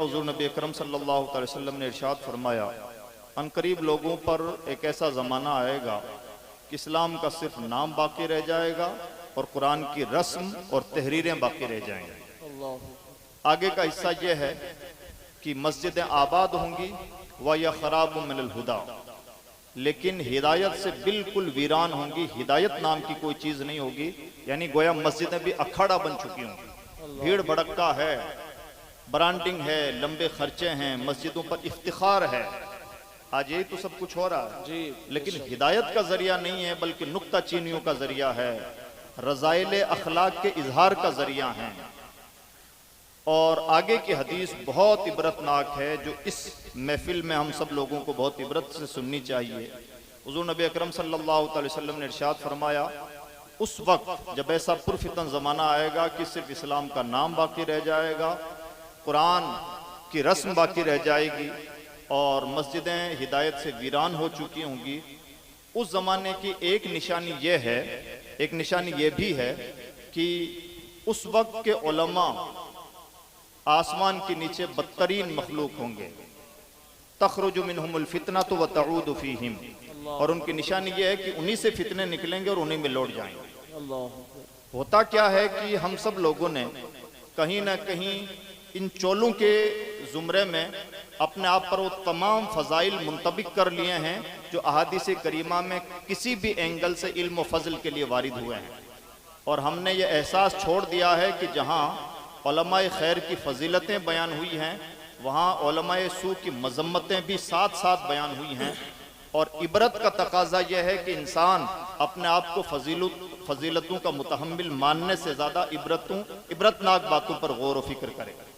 हुज़ूर नबी अकरम सल्लल्लाहु अलैहि वसल्लम ने इरशाद फरमाया, अनकरीब लोगों पर एक ऐसा ज़माना आएगा कि इस्लाम का सिर्फ नाम बाकी रह जाएगा और कुरान की रस्म और तहरीरें बाकी रह जाएंगी। आगे का हिस्सा यह है कि मस्जिदें आबाद होंगी व या खराब मिनल हुदा, लेकिन हिदायत से बिल्कुल वीरान होंगी। हिदायत नाम की कोई चीज़ नहीं होगी, यानी गोया मस्जिदें भी अखाड़ा बन चुकी होंगी। भीड़ भड़कता है, ब्रांडिंग है, लंबे खर्चे हैं, मस्जिदों पर इफ्तिखार है। आज यही तो सब कुछ हो रहा है जी, लेकिन हिदायत का जरिया नहीं है, बल्कि नुक्ता चीनियों का जरिया है, रज़ाइल अखलाक के इजहार का जरिया है। और आगे की हदीस बहुत इबरतनाक है, जो इस महफिल में हम सब लोगों को बहुत इबरत से सुननी चाहिए। हुज़ूर नबी अकरम सल्लल्लाहु अलैहि वसल्लम ने इरशाद फरमाया, उस वक्त जब ऐसा पुरफितन ज़माना आएगा कि सिर्फ इस्लाम का नाम बाकी रह जाएगा, कुरान की रस्म बाकी रह जाएगी और मस्जिदें हिदायत से वीरान हो चुकी होंगी। उस ज़माने की एक निशानी ये है, एक निशानी ये भी है कि उस वक्त के उलमा आसमान के नीचे बदतरीन मखलूक होंगे। तखरुजु मिनहुमुल फितनतु व तऊदु फीहिम, और उनकी निशानी यह है कि उन्हीं से फितने निकलेंगे और उन्हीं में लौट जाएंगे। होता क्या है कि हम सब लोगों ने कहीं ना कहीं इन चोलों के जुमरे में अपने आप पर वो तमाम फ़ज़ाइल मुंतबिक कर लिए हैं जो अहादीस करीमा में किसी भी एंगल से इल्म व फ़ज़ल के लिए वारिद हुए हैं। और हमने ये एहसास छोड़ दिया है कि जहाँ उलमाए खैर की फजीलतें बयान हुई हैं, वहाँ उलमाए सू की मजम्मतें भी साथ साथ बयान हुई हैं। और इबरत का तकाजा यह है कि इंसान अपने आप को फजीलतों का मुतहम्मिल मानने से ज़्यादा इबरतनाक बातों पर गौर व फिक्र करेगा।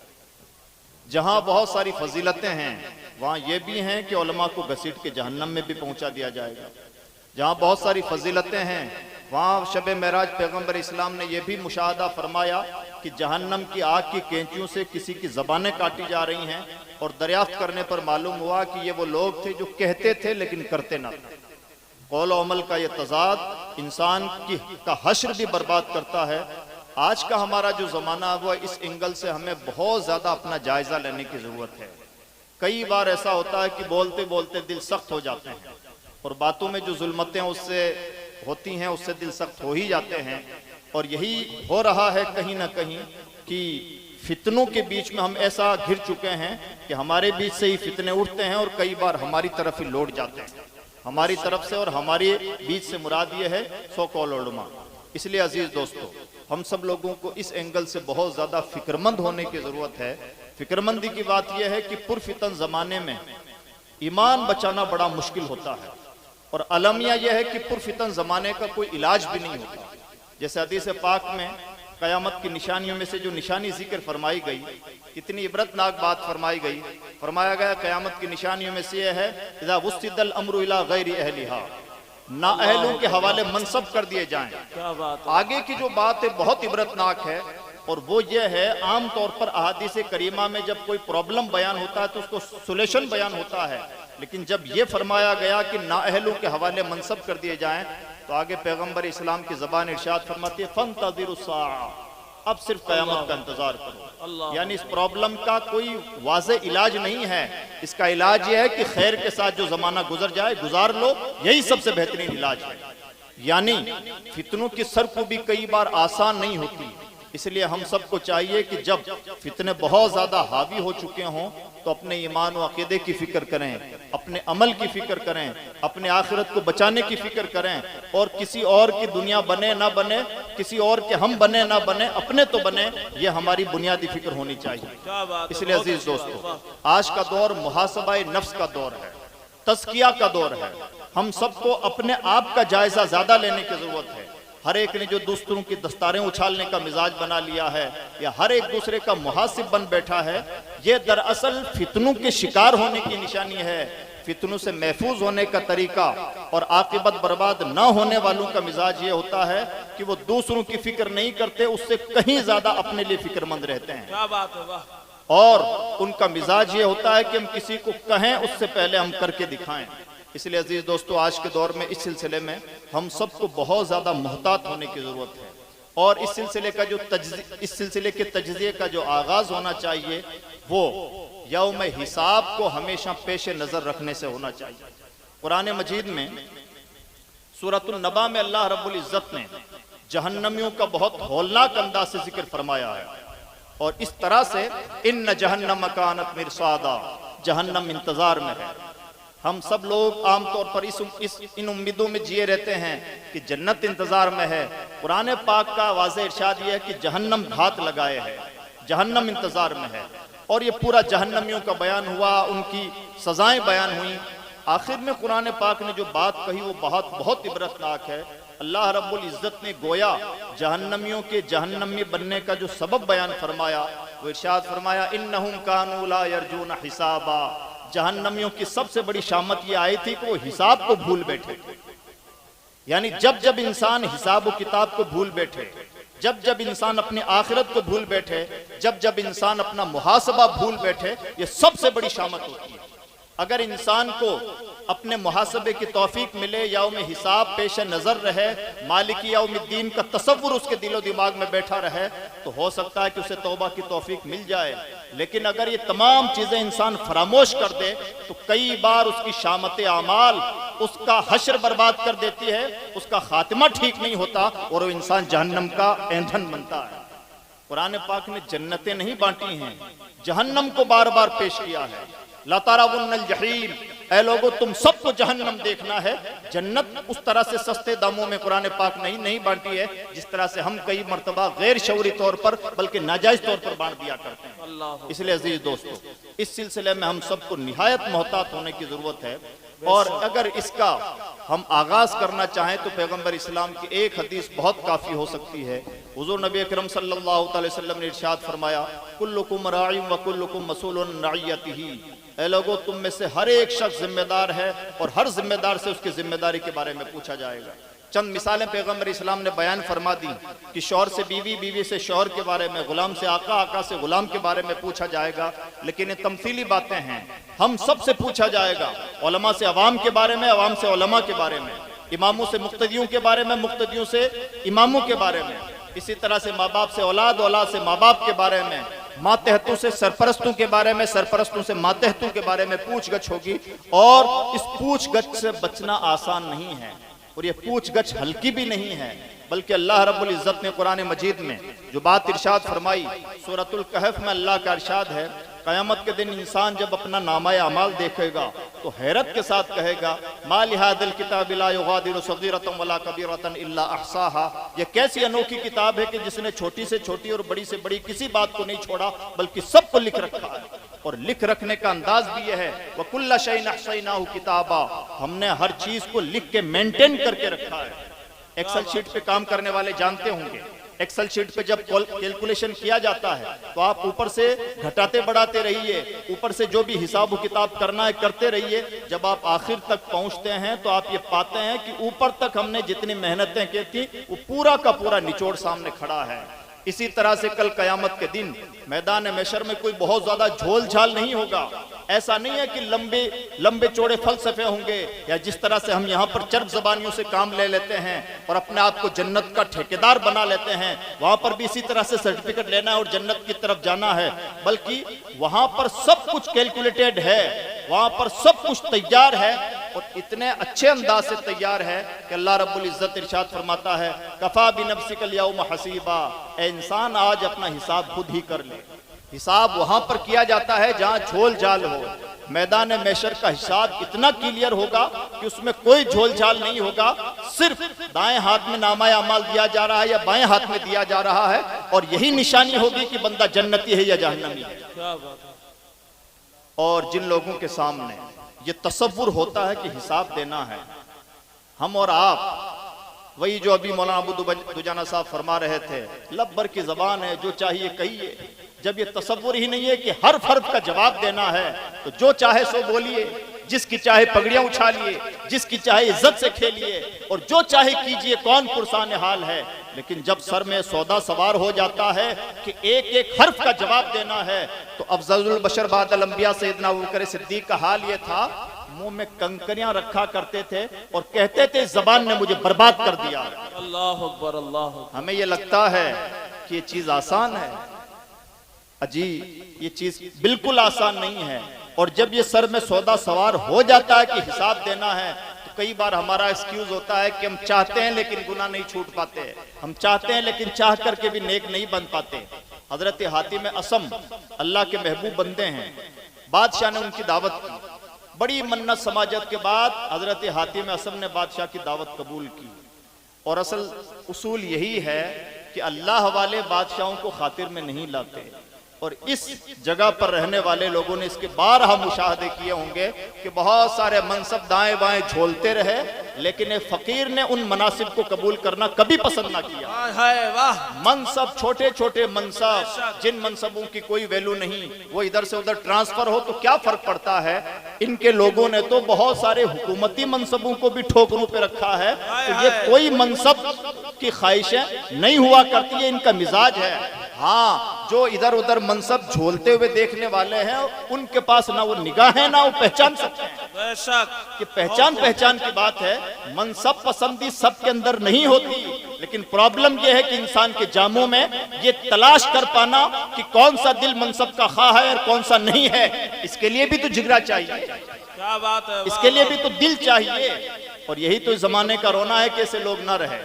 जहाँ बहुत सारी फजीलतें हैं, वहाँ ये भी हैं कि उलमा को घसीट के जहन्नम में भी पहुँचा दिया जाएगा। जहाँ बहुत सारी फजीलतें हैं, वहाँ शब मेराज पैगम्बर इस्लाम ने यह भी मुशाहदा फरमाया कि जहन्नम की आग की कैंचियों से किसी की ज़बानें काटी जा रही हैं, और दरियाफ्त करने पर मालूम हुआ कि ये वो लोग थे जो कहते थे लेकिन करते ना थे। कौल व अमल का ये तज़ाद इंसान का हश्र भी बर्बाद करता है। आज का हमारा जो ज़माना हुआ, इस एंगल से हमें बहुत ज़्यादा अपना जायज़ा लेने की ज़रूरत है। कई बार ऐसा होता है कि बोलते बोलते दिल सख्त हो जाते हैं, और बातों में जो जुल्मतें उससे होती हैं उससे दिल सख्त हो ही जाते हैं। और यही हो रहा है कहीं ना कहीं कि फितनों के बीच में हम ऐसा घिर चुके हैं कि हमारे बीच से ही फितने उठते हैं और कई बार हमारी तरफ ही लौट जाते हैं, हमारी तरफ से। और हमारे बीच से मुराद ये है सो कौल उलमा। इसलिए अजीज दोस्तों, हम सब लोगों को इस एंगल से बहुत ज़्यादा फिक्रमंद होने की ज़रूरत है। फिक्रमंदी की बात यह है कि पुरफितन ज़माने में ईमान बचाना बड़ा मुश्किल होता है, और अलमिया यह है कि पुरफितन ज़माने का कोई इलाज भी नहीं होता। जैसे हदीस पाक में क़यामत की निशानियों में से जो निशानी जिक्र फरमाई गई, इतनी इबरतनाक बात फरमाई गई। फरमाया गया क़यामत की निशानियों में से यह है, इज़ा वुस्सिदल अम्रु इला गैरि अहलिहा, ना अहलों के हवाले मनसब कर दिए जाएं। क्या बात है। आगे की जो बात है बहुत इबरतनाक है, और वो ये है, आम तौर पर अहादीस करीमा में जब कोई प्रॉब्लम बयान होता है तो उसको सोल्यूशन बयान होता है, लेकिन जब ये फरमाया गया कि ना अहलों के हवाले मनसब कर दिए जाएं, तो आगे पैगम्बर इस्लाम की ज़बान इरशाद फरमाती है, फंतज़िरुस्साअ, अब सिर्फ क़यामत का इंतजार करो। यानी इस प्रॉब्लम का कोई वाज़े इलाज नहीं है। इसका इलाज यह है कि खैर के साथ जो ज़माना गुजर जाए गुजार लो, यही सबसे बेहतरीन इलाज है। यानी फितनों की सरकुबी कई बार आसान नहीं होती, इसलिए हम सबको चाहिए कि जब फितने बहुत ज़्यादा हावी हो चुके हों तो अपने ईमान व अक़ीदे की फ़िक्र करें, अपने अमल की फ़िक्र करें, अपने आखिरत को बचाने की फ़िक्र करें, और किसी और की दुनिया बने ना बने, किसी और के हम बने ना बने, अपने तो बने, ये हमारी बुनियादी फ़िक्र होनी चाहिए। इसलिए अजीज़ दोस्तों, आज का दौर मुहासबाए नफ्स का दौर है, तज़किया का दौर है। हम सबको अपने आप का जायज़ा ज़्यादा लेने की ज़रूरत है। हर एक ने जो दूसरों की दस्तारें उछालने का मिजाज बना लिया है, या हर एक दूसरे का मुहासिब बन बैठा है, ये दरअसल फितनों के शिकार होने की निशानी है। फितनों से महफूज होने का तरीका और आकिबत बर्बाद ना होने वालों का मिजाज ये होता है कि वो दूसरों की फिक्र नहीं करते, उससे कहीं ज्यादा अपने लिए फिक्रमंद रहते हैं। क्या बात है, वाह। और उनका मिजाज ये होता है कि हम किसी को कहें उससे पहले हम करके दिखाएं। इसलिए अजीज दोस्तों, आज के दौर में इस सिलसिले में हम सबको बहुत ज़्यादा मुहतात होने की ज़रूरत है। और इस सिलसिले के तजज़िये का जो आगाज़ होना चाहिए वो यौम हिसाब को हमेशा पेश नजर रखने से होना चाहिए। कुरान मजीद में सूरतुल नबा में अल्लाह रब्बुल इज्जत ने जहन्नमियों का बहुत हौलनाक अंदाज से जिक्र फरमाया है, और इस तरह से इन्न जहन्नम कानत मिरसादा, जहन्नम इंतजार में है। हम सब लोग आमतौर पर इन उम्मीदों में जिए रहते हैं कि जन्नत इंतजार में है। कुरान पाक का वाज़ेह इरशाद यह है कि जहन्नम घात लगाए है, जहन्नम इंतजार में है। और ये पूरा जहन्नमियों का बयान हुआ, उनकी सजाएं बयान हुई। आखिर में कुरान पाक ने जो बात कही वो बहुत इबरतनाक है। अल्लाह रब्बुल इज्जत ने गोया जहन्नमियों के जहन्नमी बनने का जो सबब बयान फरमाया, वो इरशाद फरमाया इन्नहुम कानू ला यरजून हिसाबा। जहन्नमियों की सबसे बड़ी शामत ये आई थी कि वो हिसाब को भूल बैठे। यानी जब जब इंसान हिसाब व किताब को भूल बैठे, जब जब इंसान अपनी आखिरत को भूल बैठे, जब जब इंसान अपना मुहासबा भूल बैठे, ये सबसे बड़ी शामत होती है। अगर इंसान को अपने मुहासबे की तौफीक मिले, यौम हिसाब पेश नजर रहे, मालिकी यौमिद्दीन का तसव्वुर उसके दिलो दिमाग में बैठा रहे, तो हो सकता है कि उसे तौबा की तौफीक मिल जाए। लेकिन अगर ये तमाम चीजें इंसान फरामोश कर दे तो कई बार उसकी शामत आमाल उसका हश्र बर्बाद कर देती है, उसका खात्मा ठीक नहीं होता और वो इंसान जहन्नम का ईंधन बनता है। कुरान पाक ने जन्नतें नहीं बांटी हैं, जहन्नम को बार बार पेश किया है। ला तरावुन्नल जहीम, ऐ लोगों तुम सबको जहन्नम देखना है। जन्नत उस तरह से सस्ते दामों में कुरान पाक नहीं बांटी है जिस तरह से हम कई मर्तबा गैर शऊरी तौर पर बल्कि नाजायज तौर पर बांट दिया करते हैं। इसलिए अजीज दोस्तों, इस सिलसिले में हम सबको निहायत मोहतात होने की जरूरत है। और अगर इसका हम आगाज करना चाहें तो पैगंबर इस्लाम की एक हदीस बहुत काफी हो सकती है। हुजूर नबी अकरम सल्लल्लाहु अलैहि वसल्लम ने इरशाद फरमाया कुल्लुकुम राइम व कुल्लुकुम मसूलुन अन रइयतिही, ऐ लोगों तुम में से हर एक शख्स जिम्मेदार है और हर जिम्मेदार से उसकी जिम्मेदारी के बारे में पूछा जाएगा। चंद मिसालें पैगंबर इस्लाम ने बयान फरमा दी कि शौहर से बीवी, बीवी से शौहर के बारे में, गुलाम से आका, आका से गुलाम के बारे में पूछा जाएगा। लेकिन ये तमसीली बातें हैं, हम सब से पूछा जाएगा। उलमा से अवाम के बारे में, अवाम से उलमा के बारे में, इमामों से मुक्तदियों के बारे में, मुक्तदियों से इमामों के बारे में, इसी तरह से माँ बाप से औलाद, औलाद से माँ बाप के बारे में, मातहतों से सरपरस्तों के बारे में, सरपरस्तों से मातहतों के बारे में पूछगछ होगी। और इस पूछगछ से बचना आसान नहीं है और ये पूछगछ हल्की भी नहीं है, बल्कि अल्लाह रब्बुल इज्जत ने कुरान मजीद में जो बात इरशाद फरमाई, सूरतुल कहफ में अल्लाह का इरशाद है, क़यामत के दिन इंसान जब अपना नामाए अमाल देखेगा तो हैरत के साथ कहेगा मा लिहादिल किताब ला युगादिरु सगीरतन वला कबीरतन इल्ला अहसाहा। ये कैसी अनोखी किताब है कि जिसने छोटी से छोटी और बड़ी से बड़ी किसी बात को नहीं छोड़ा बल्कि सबको लिख रखा है। और लिख रखने का अंदाज भी यह है वकुल्ला शैइन अहसैनाहु किताबा, हमने हर चीज को लिख के मेंटेन करके रखा है। एक्सेल शीट पे काम करने वाले जानते होंगे, एक्सेल शीट पे जब कैलकुलेशन किया जाता है तो आप ऊपर से घटाते बढ़ाते रहिए, ऊपर से जो भी हिसाब किताब करना है करते रहिए। जब आप आखिर तक पहुंचते हैं तो आप ये पाते हैं कि ऊपर तक हमने जितनी मेहनतें की थी वो पूरा का पूरा निचोड़ सामने खड़ा है। इसी तरह से कल कयामत के दिन मैदान महशर में कोई बहुत ज्यादा झोल झाल नहीं होगा। ऐसा नहीं है कि लंबे लंबे चौड़े फलसफे होंगे या जिस तरह से हम यहाँ पर चर्ब जबानियों से काम ले लेते हैं और अपने आप को जन्नत का ठेकेदार बना लेते हैं, वहां पर भी इसी तरह से सर्टिफिकेट लेना है और जन्नत की तरफ जाना है। बल्कि वहां पर सब कुछ कैलकुलेटेड है, वहां पर सब कुछ तैयार है और इतने अच्छे अंदाज से तैयार है कि अल्लाह रब्बुल इज्जत इरशाद फरमाता है कफा बिनफ्सिकल यौम हसीबा, ए इंसान आज अपना हिसाब खुद ही कर ले। हिसाब वहां पर किया जाता है जहां झोल झाल हो। मैदान महशर का हिसाब इतना क्लियर होगा कि उसमें कोई झोल झाल नहीं होगा। सिर्फ दाएं हाथ में नामाए अमाल दिया जा रहा है या बाएं हाथ में दिया जा रहा है और यही निशानी होगी कि बंदा जन्नती है या जहन्नमी है। और जिन लोगों के सामने ये तसव्वुर होता है कि हिसाब देना है, हम और आप वही जो अभी मौलाना अबू दुजाना साहब फरमा रहे थे, लब भर की जबान है जो चाहिए कहिए। जब ये तसव्वुर ही नहीं है कि हर फर्द का जवाब देना है तो जो चाहे सो बोलिए, जिसकी चाहे पगड़ियां उछालिए, जिसकी चाहे इज्जत से खेलिए और जो चाहे कीजिए, कौन पुरसान हाल है। लेकिन जब सर में सौदा सवार हो जाता है कि एक एक हर्फ का जवाब देना है तो अफजलुल बशर बादल अंबिया सैयदना अबू बकर सिद्दीक का हाल ये था, मुंह में कंकरियां रखा करते थे और कहते थे जबान ने मुझे बर्बाद कर दिया। अल्लाह अकबर, अल्लाह। हमें ये लगता है कि ये चीज आसान है। अजी ये चीज बिल्कुल आसान नहीं है। और जब ये सर में सौदा सवार हो जाता है कि हिसाब देना है, तो कई बार हमारा एक्सक्यूज होता है कि हम चाहते हैं लेकिन गुनाह नहीं छूट पाते, हम चाहते हैं लेकिन चाह करके भी नेक नहीं बन पाते। हजरत हातिम असम अल्लाह के महबूब बंदे हैं, बादशाह ने उनकी दावत की, बड़ी मन्नत समाजत के बाद हजरत हातिम असम ने बादशाह की दावत कबूल की। और असल उसूल यही है कि अल्लाह वाले बादशाहों को खातिर में नहीं लाते। और इस जगह पर रहने वाले लोगों ने इसके बारहा मुशाहदे किए होंगे कि बहुत सारे मनसब दाएं बाएं झोलते रहे, लेकिन एक फकीर ने उन मनासिब को कबूल करना कभी पसंद ना किया। वाह मनसब, छोटे छोटे मनसब, जिन मनसबों की कोई वैल्यू नहीं, वो इधर से उधर ट्रांसफर हो तो क्या फर्क पड़ता है। इनके लोगों ने तो बहुत सारे हुकूमती मनसबों को भी ठोकरों पे रखा है। तो ये कोई मनसब की ख्वाहिशें नहीं हुआ करती है, इनका मिजाज है। हाँ, जो इधर उधर मनसब झोलते हुए देखने वाले हैं, उनके पास ना वो निगाह है ना वो पहचान सकते हैं। कि पहचान की बात है। मनसब पसंदी सबके अंदर नहीं होती, लेकिन प्रॉब्लम यह है कि इंसान के जामों में ये तलाश कर पाना कि कौन सा दिल मनसब का खा है और कौन सा नहीं है। इसके लिए भी तो जिगरा चाहिए, क्या बात है, इसके लिए भी तो दिल चाहिए। और यही तो जमाने का रोना है कि ऐसे लोग ना रहे।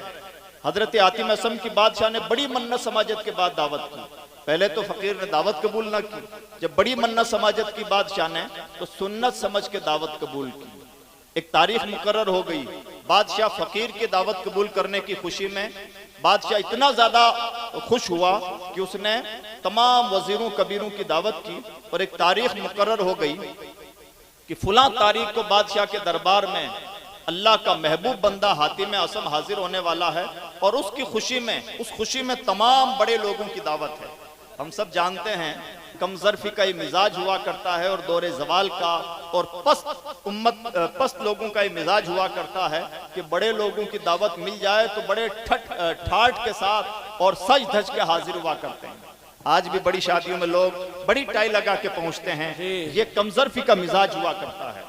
हजरत हातिम असम की बादशाह ने बड़ी मन्नत समाजत के बाद दावत की। पहले तो फकीर ने दावत कबूल ना की, जब बड़ी मन्नत समाजत की बादशाह ने तो सुन्नत समझ के दावत कबूल की। एक तारीख मुकर्रर हो गई। बादशाह फकीर की दावत कबूल करने की खुशी में बादशाह इतना ज्यादा खुश हुआ कि उसने तमाम वजीरों कबीरों की दावत की। और एक तारीख मुकर्रर हो गई कि फुला तारीख को बादशाह के दरबार में अल्लाह का महबूब बंदा हातिम असम हाजिर होने वाला है। और उसकी खुशी में, उस खुशी में तमाम बड़े लोगों की दावत है। हम सब जानते हैं कमजरफी का ये मिजाज हुआ करता है, और दौरे जवाल का और पस्त लोगों का ये मिजाज हुआ करता है कि बड़े लोगों की दावत मिल जाए तो बड़े ठाठ के साथ और सज धज के हाजिर हुआ करते हैं। आज भी बड़ी शादियों में लोग बड़ी टाई लगा के पहुंचते हैं, ये कमजरफी का मिजाज हुआ करता है।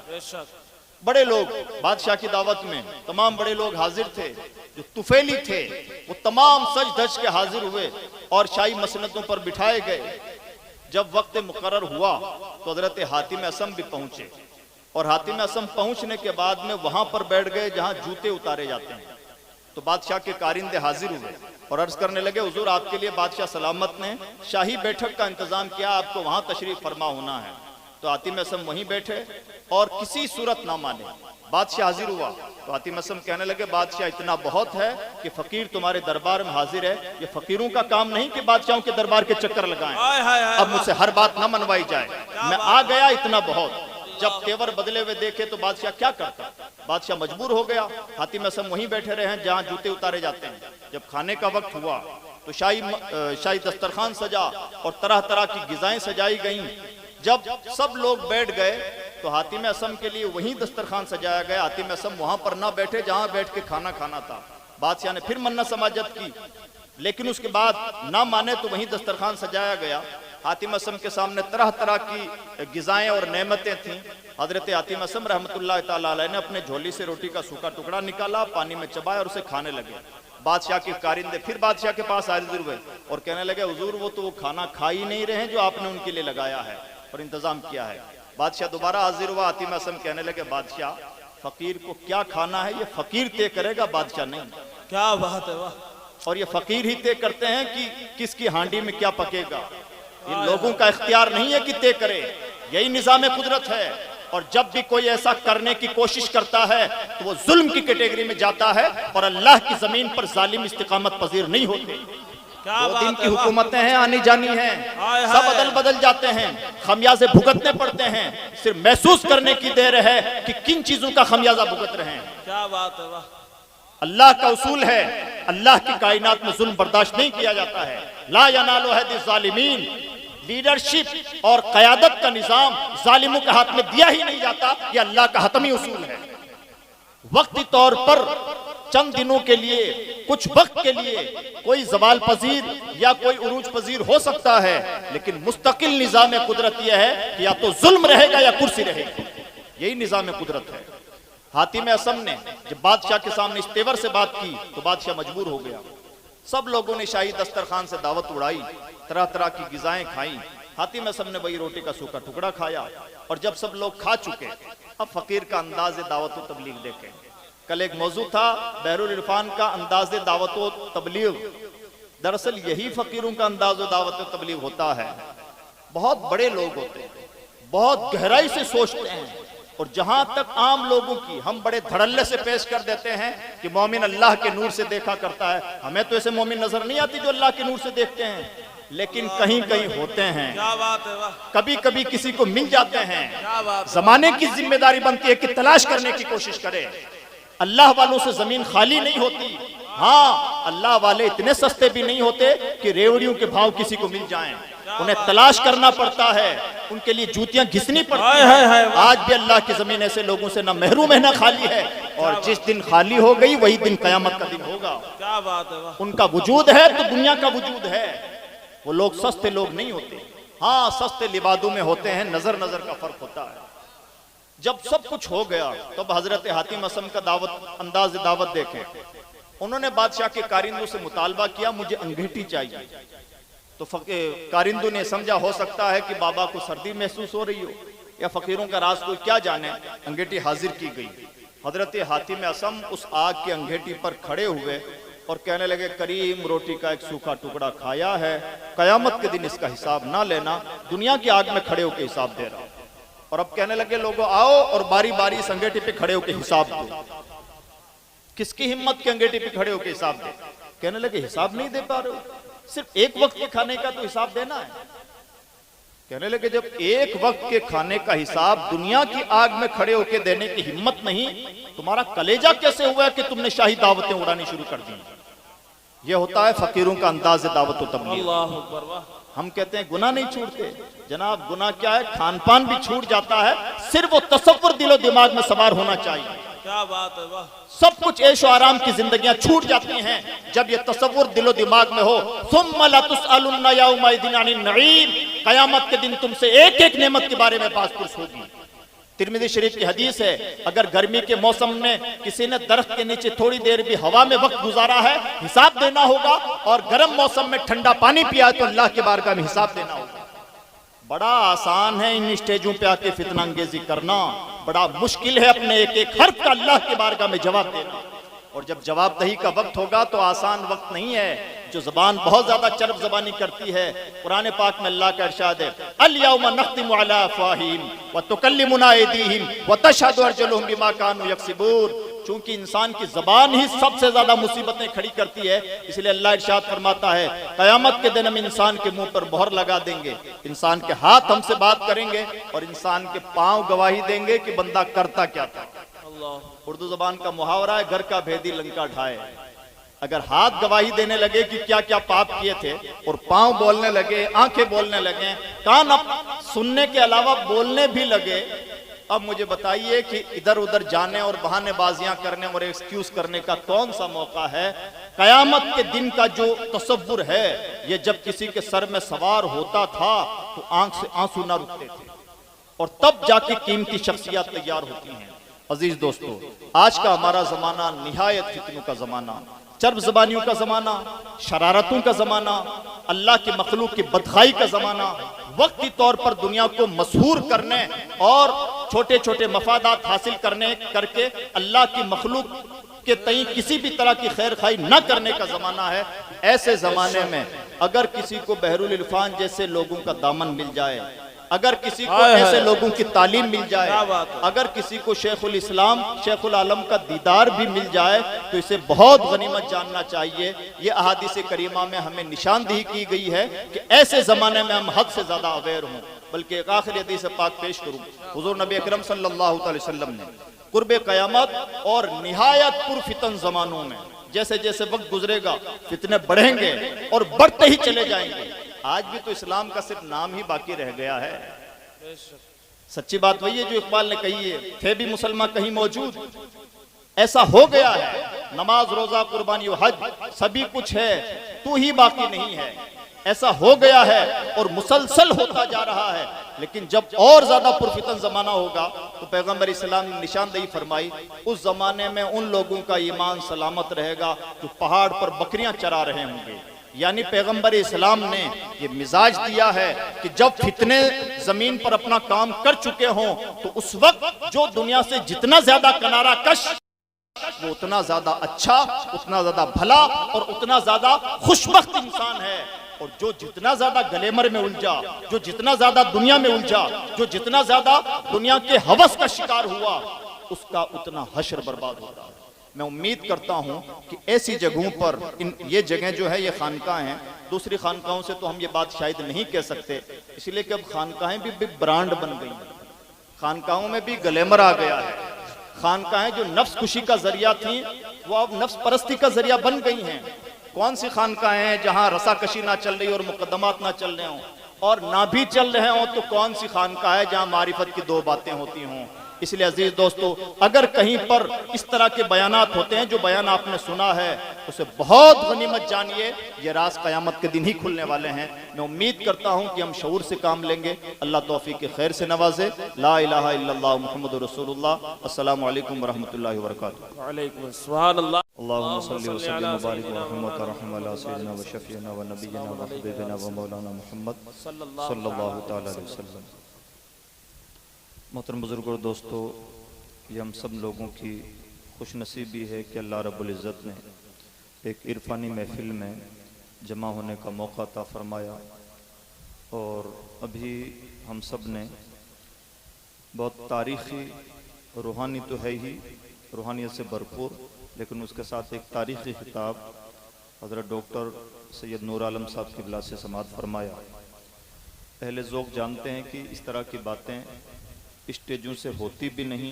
बड़े लोग बादशाह की दावत में तमाम बड़े लोग हाजिर थे, जो तुफैली थे वो तमाम सज धज के हाजिर हुए और शाही मसनतों पर बिठाए गए। जब वक्त मुकर्रर हुआ तो हजरत हातिम असम भी पहुंचे, और हातिम असम पहुंचने के बाद में वहां पर बैठ गए जहां जूते उतारे जाते हैं। तो बादशाह के कारिंदे हाजिर हुए और अर्ज करने लगे, हुजूर आपके लिए बादशाह सलामत ने शाही बैठक का इंतजाम किया, आपको वहां तशरीफ फरमा होना है। तो हातिम असम वहीं बैठे और किसी सूरत ना माने। बादशाह हाजिर हुआ तो हातिम असम कहने लगे, बादशाह इतना बहुत है कि फकीर तुम्हारे दरबार में हाजिर है। ये फकीरों का काम नहीं कि बादशाहों के दरबार के चक्कर लगाएं, अब मुझसे हर बात ना मनवाई जाए, मैं आ गया इतना बहुत। जब तेवर बदले हुए देखे तो बादशाह क्या करता, बादशाह मजबूर हो गया। हातिम असम वहीं बैठे रहे हैं जहां जूते उतारे जाते हैं। जब खाने का वक्त हुआ तो शाही दस्तरखान सजा और तरह तरह की गिजाएं सजाई गईं। जब सब लोग बैठ गए तो हातिम असम के लिए वहीं दस्तरखान सजाया गया। हातिम असम वहां पर ना बैठे जहां बैठ के खाना खाना था। बादशाह ने फिर मन्नत समाजत की, लेकिन उसके बाद ना माने तो वहीं दस्तरखान सजाया गया। हातिम असम के सामने तरह तरह की गिजाएं और नेमतें थीं। हजरत हातिम असम रहमतुल्लाह ताला अलैह ने अपने झोली से रोटी का सूखा टुकड़ा निकाला, पानी में चबाया और उसे खाने लगे। बादशाह के कारिंदे फिर बादशाह के पास हाजिर हुए और कहने लगे, हुजूर वो तो वो खाना खा ही नहीं रहे जो आपने उनके लिए लगाया है और इंतजाम किया है। बादशाह दोबारा हाजिर हुआ। हातिम असम कहने लगे, बादशाह फकीर को क्या खाना है ये फकीर तय करेगा, बादशाह नहीं। क्या बात है, वाह। और ये फकीर ही तय करते हैं कि किसकी हांडी में क्या पकेगा। इन लोगों का इख्तियार नहीं है कि तय करे, यही निजाम कुदरत है। और जब भी कोई ऐसा करने की कोशिश करता है तो वो जुल्म की कैटेगरी में जाता है, और अल्लाह की जमीन पर जालिम इस्तिकामत पजीर नहीं होते। दो दिन की हुकूमतें हैं, आनी जानी हैं, सब अदल बदल जाते हैं, खमियाजे भुगतने पड़ते हैं। सिर्फ महसूस करने की देर है कि किन चीजों का खमियाजा भुगत रहे हैं। क्या बात है, वाह। अल्लाह का उसूल है, अल्लाह की कायनात में जुल्म बर्दाश्त नहीं किया जाता है। ला यनालु हदी ज़ालिमीन, लीडरशिप और क़यादत का निजाम जालिमों के हाथ में दिया ही नहीं जाता। यह अल्लाह का हतमी उसूल है। वक्ती तौर पर चंद दिनों के लिए, कुछ वक्त के लिए कोई जवाल पजीर या कोई उरूज पजीर हो सकता है, लेकिन मुस्तकिल निजाम कुदरत यह है कि या तो जुल्म रहेगा या कुर्सी रहेगी। यही निजाम कुदरत है। हातिम असम ने जब बादशाह के सामने इस तेवर से बात की तो बादशाह मजबूर हो गया। सब लोगों ने शाही दस्तरखान से दावत उड़ाई, तरह तरह की गिजाएं खाई। हातिम असम ने वही रोटी का सूखा टुकड़ा खाया। और जब सब लोग खा चुके, अब फकीर का अंदाज दावत व तबलीग देखें। कल एक मौजू था बहरुल इरफान का अंदाज दावत व तबलीग। दरअसल यही फकीरों का अंदाज दावत व तबलीग होता है। बहुत बड़े लोग होते हैं, बहुत गहराई से सोचते हैं, और जहां तक आम लोगों की हम बड़े धड़ल्ले से पेश कर देते हैं कि मोमिन अल्लाह के नूर से देखा करता है। हमें तो ऐसे मोमिन नजर नहीं आती जो अल्लाह के नूर से देखते हैं, लेकिन कहीं कहीं होते हैं। क्या बात है वाह, कभी कभी किसी को मिल जाते हैं। क्या बात। जमाने की जिम्मेदारी बनती है कि तलाश करने की कोशिश करे। अल्लाह वालों से जमीन खाली नहीं होती। हाँ, अल्लाह वाले इतने सस्ते भी नहीं होते कि रेवड़ियों के भाव किसी को मिल जाएं। उन्हें तलाश करना पड़ता है, उनके लिए जूतियां घिसनी पड़ती हैं। आज भी अल्लाह की जमीन ऐसे लोगों से ना महरूम है ना खाली है, और जिस दिन खाली हो गई वही दिन कयामत का दिन होगा। क्या बात है वाह। उनका वजूद है तो दुनिया का वजूद है। वो लोग सस्ते लोग नहीं होते। हाँ, सस्ते लिबादों में होते हैं, नजर नजर का फर्क होता है। जब सब कुछ हो गया तब तो हजरत हातिम असम का अंदाज दावत देखें। उन्होंने बादशाह के कारिंदों से मुतालबा किया, मुझे अंगीठी चाहिए। तो कारिंदों ने समझा हो सकता है कि बाबा को सर्दी महसूस हो रही हो या फकीरों का राज कोई क्या जाने। अंगीठी हाजिर की गई। हजरत हातिम असम उस आग की अंगीठी पर खड़े हुए और कहने लगे, करीम रोटी का एक सूखा टुकड़ा खाया है, कयामत के दिन इसका हिसाब ना लेना, दुनिया की आग में खड़े होकर हिसाब दे रहा। और अब कहने लगे, लोगों आओ और बारी बारी इस अंगीठी पे खड़े होकर हिसाब दो। किसकी हिम्मत के अंगीठी पे खड़े होकर हिसाब दे? कहने लगे, हिसाब नहीं दे पा रहे हो, सिर्फ एक वक्त के खाने का तो हिसाब देना है। कहने लगे, जब एक वक्त के खाने का हिसाब दुनिया की आग में खड़े होकर देने की हिम्मत नहीं, तुम्हारा कलेजा कैसे हुआ कि तुमने शाही दावतें उड़ानी शुरू कर दी? यह होता है फकीरों का अंदाज दावत व तबलीग। अल्लाह अकबर वाह। हम कहते हैं गुनाह नहीं छूटते। जनाब, गुनाह क्या है? खान पान भी छूट जाता है, सिर्फ वो तसव्वुर दिलो दिमाग में सवार होना चाहिए। क्या बात है वाह। सब कुछ ऐशो आराम की जिंदगियां छूट जाती हैं जब ये तसव्वुर दिलो दिमाग में हो। सुम्मा ला तुसअलुन्ना यौमइदिन अनिन नईम, कयामत के दिन तुमसे एक एक नेमत के बारे में बात होगी। तिरमिज़ी शरीफ की हदीस है, अगर गर्मी के मौसम में किसी ने दरख्त के नीचे थोड़ी देर भी हवा में वक्त गुजारा है, हिसाब देना होगा, और गर्म मौसम में ठंडा पानी पिया तो अल्लाह के बारगाह में हिसाब देना होगा। बड़ा आसान है इन स्टेजों पे आके फितना अंगेजी करना, बड़ा मुश्किल है अपने एक एक हर्फ का अल्लाह के बारगाह में जवाब देना। और जब जवाबदही का वक्त होगा तो आसान वक्त नहीं है। जो जबान बहुत ज्यादा चरब जबानी करती है, कुरान पाक में अल्लाह का इरशाद है, अल यौमा नख्तिमु अला अफ़वाहिहिम व तुकल्लिमुना अयदीहिम व तशहदु अर्जुलुहुम बिमा कानू यक्सिबून। चूंकि इंसान की जबान ही सबसे ज्यादा मुसीबतें खड़ी करती है, इसलिए अल्लाह इरशाद फरमाता है, कयामत के दिन हम इंसान के मुंह पर मोहर लगा देंगे, इंसान के हाथ हमसे बात करेंगे और इंसान के पांव गवाही देंगे कि बंदा करता क्या था। उर्दू जबान का मुहावरा है, घर का भेदी लंका ढाए। अगर हाथ गवाही देने लगे कि क्या क्या पाप किए थे, और पांव बोलने लगे, आंखें बोलने लगे, कान अब सुनने के अलावा बोलने भी लगे, अब मुझे बताइए कि इधर उधर जाने और बहानेबाजियां करने और एक्सक्यूज करने का कौन सा मौका है? कयामत के दिन का जो तसव्वुर है, ये जब किसी के सर में सवार होता था तो आंख से आंसू ना रुकते थे, और तब जाके कीमती शख्सियत तैयार होती हैं। अजीज दोस्तों, आज का हमारा जमाना निहायत फितनों का जमाना, चर्ब जबानियों का जमाना, शरारतों का जमाना, अल्लाह के मखलूक की बदखाई का जमाना, वक्ती तौर पर दुनिया को मशहूर करने और छोटे छोटे मफादात हासिल करने करके अल्लाह की मखलूक के तई किसी भी तरह की खैर खाई न करने का जमाना है। ऐसे जमाने में अगर किसी को बहरुल इरफान जैसे लोगों का दामन मिल जाए, अगर किसी को ऐसे लोगों की तालीम मिल जाए, अगर किसी को शेखुल इस्लाम शेखुल आलम का दीदार भी मिल जाए, तो इसे बहुत गनीमत जानना चाहिए। ये अहादीस करीमा में हमें निशानदेही की गई है कि ऐसे जमाने में हम हद से ज्यादा अवेयर हों। बल्कि एक आखिरी हदीस पाक पेश करूं, हुजूर नबी अकरम सल्लल्लाहु अलैहि वसल्लम ने कुर्बे क़यामत और निहायत पुरफितन जमानों में जैसे जैसे वक्त गुजरेगा फितने बढ़ेंगे और बढ़ते ही चले जाएंगे। आज भी तो इस्लाम का सिर्फ नाम ही बाकी रह गया है। सच्ची बात वही है जो इकबाल ने कही है, थे भी मुसलमान कहीं मौजूद। ऐसा हो गया है, नमाज रोजा कुर्बानी हज सभी कुछ है, तू ही बाकी नहीं है। ऐसा हो गया है और मुसलसल होता जा रहा है। लेकिन जब और ज्यादा पुरफितन जमाना होगा तो पैगंबर इस्लाम ने निशानदेही फरमाई, उस जमाने में उन लोगों का ईमान सलामत रहेगा जो पहाड़ पर बकरियां चरा रहे होंगे, यानी पैगंबर इस्लाम ने ये मिजाज दिया है कि जब फितने जमीन पर अपना काम कर चुके हों तो उस वक्त जो दुनिया से जितना ज्यादा किनारा कश वो उतना ज्यादा अच्छा, उतना ज्यादा भला और उतना ज्यादा खुशबख्त इंसान है। और जो जितना ज्यादा गलेमर में उलझा, जो जितना ज्यादा दुनिया में उलझा, जो जितना ज्यादा दुनिया के हवस का शिकार हुआ, उसका उतना हश्र बर्बाद होता है। मैं उम्मीद करता हूं कि ऐसी जगहों पर ये जगह जो है ये खानकाहें हैं, दूसरी खानकाहों से तो हम ये बात शायद नहीं कह सकते, इसलिए कि अब खानकाहें भी ब्रांड बन गई हैं, खानकाहों में भी गलेमर आ गया है। खानकाहें जो नफ्स खुशी का जरिया थी वो अब नफ्स परस्ती का जरिया बन गई हैं। कौन सी खानकाहें हैं जहां रसाकशी ना चल रही और मुकदमात ना चल रहे हों, और ना भी चल रहे हों तो कौन सी खानकाह है जहां मारिफत की दो बातें होती हों। इसलिए अजीज दोस्तों, अगर कहीं पर इस तरह के बयानात होते हैं जो बयान आपने सुना है, उसे बहुत गनीमत जानिए, ये राज क़यामत के दिन ही खुलने वाले हैं। मैं उम्मीद करता हूं कि हम शऊर से काम लेंगे। अल्लाह तौफीक के खैर से नवाजे। ला इलाहा इल्लल्लाह मुहम्मदुर रसूलुल्लाह। अस्सलामु अलैकुम वरहमतुल्लाहि वबरकातुहू। वालेकुम सुभान अल्लाह। अल्लाहुम्मा सल्लि व सल्लिम व बारिक व रहम व करहम अला सय्यिदिना व शफीना व नबिय्यिना व हबीबिना व मौलाना मुहम्मद सल्लल्लाहु तआला अलैहि वसल्लम। मोहतरम बुजुर्गों और दोस्तों, ये हम सब लोगों की खुशनसीबी है कि अल्लाह रब्बुल इज़्ज़त ने एक इरफानी महफिल में जमा होने का मौका अता फरमाया। और अभी हम सब ने बहुत तारीख़ी, रूहानी तो है ही, रूहानियत से भरपूर, लेकिन उसके साथ एक तारीख़ी खिताब हज़रत डॉक्टर सैयद नूर आलम साहब की बिला से समाअत फरमाया। अहले ज़ौक़ जानते हैं कि इस तरह की बातें स्टेजों से होती भी नहीं,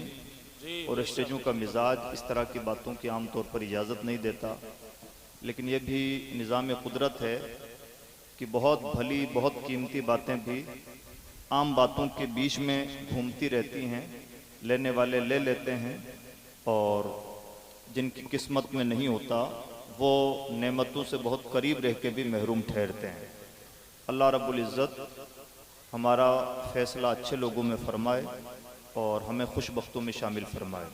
और स्टेजों का मिजाज इस तरह की बातों की आम तौर पर इजाज़त नहीं देता। लेकिन यह भी निज़ाम कुदरत है कि बहुत भली, बहुत कीमती बातें भी आम बातों के बीच में घूमती रहती हैं, लेने वाले ले लेते हैं, और जिनकी किस्मत में नहीं होता वो नेमतों से बहुत करीब रह के भी महरूम ठहरते हैं। अल्लाह रब्बुल इज़्ज़त हमारा फ़ैसला अच्छे लोगों में फरमाए और हमें खुशबख्तों में शामिल फरमाए।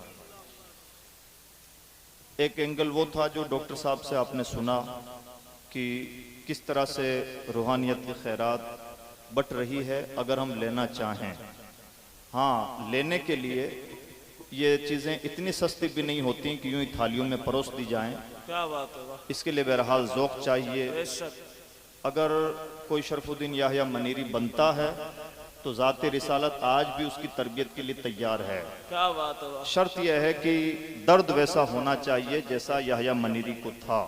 एक एंगल वो था जो डॉक्टर साहब से आपने सुना कि किस तरह से रूहानियत की खैरात बट रही है अगर हम लेना चाहें। हाँ, लेने के लिए ये चीज़ें इतनी सस्ती भी नहीं होती कि यूं ही थालियों में परोस दी जाएं। क्या बात है, वाह। इसके लिए बहरहाल ज़ौक़ चाहिए। बेशक। अगर कोई शरफुद्दीन याह्या मनीरी बनता है तो ज़ाते रिसालत आज भी उसकी तरबियत के लिए तैयार है। क्या बात है, वाह। शर्त यह है कि दर्द वैसा होना चाहिए जैसा याह्या मनीरी को था।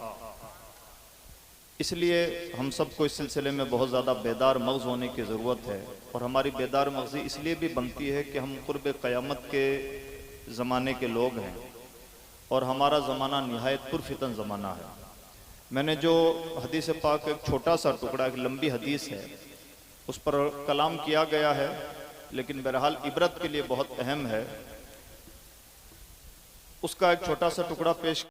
इसलिए हम सबको इस सिलसिले में बहुत ज़्यादा बेदार मग़ज़ होने की ज़रूरत है। और हमारी बेदार मग़ज़ी इसलिए भी बनती है कि हम क़ुर्ब क़यामत के ज़माने के लोग हैं और हमारा ज़माना निहायत पुरफितन ज़माना है। मैंने जो हदीस पाक एक छोटा सा टुकड़ा, एक लंबी हदीस है, उस पर कलाम किया गया है, लेकिन बहरहाल इबरत के लिए बहुत अहम है। उसका एक छोटा सा टुकड़ा पेश